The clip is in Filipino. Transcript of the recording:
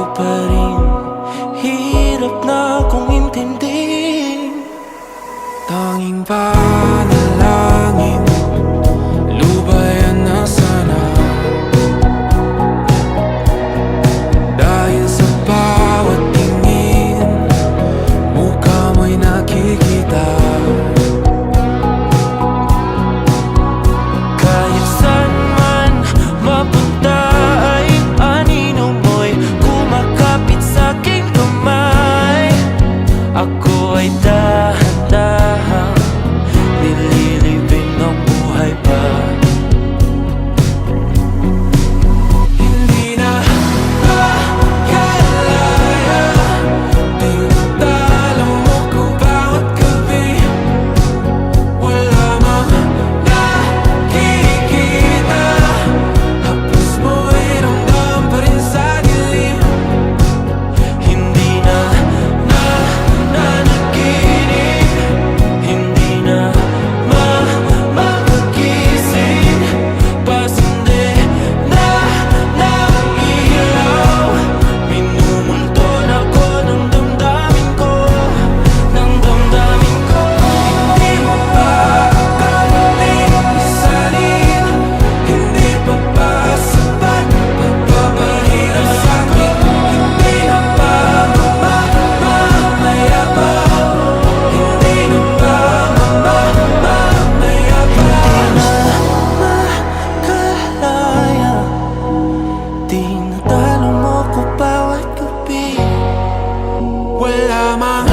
nandito pa rin. Hirap na akong intindihin. Tanging panalangin, lubayan na sana. Dahil sa bawat tingin, mukha mo'y nakikita. Kahit saan man mapunta ay anino mo'y kumakapit sa aking kamay. Ako ay dahan-dahang nililibing ng buhay pa. Hindi na makalaya, tinatalo mo ko bawat gabi. Wala mang nakikita, hapos mo'y ramdam pa rin sa dilim. Hindi na nanaginip, hindi na mapagising. Pasindi na ilaw, minumulton ako ng damdamin ko, ng damdamin ko. Hindi mo pa akalaing isalin, hindi pa ba sapat pagpapahirap sa'kin? Hindi na ba mamamaya pa? Hindi na ba mamamaya pa? Makalaya, tinatalo mo ko bawat gabi. Wala mang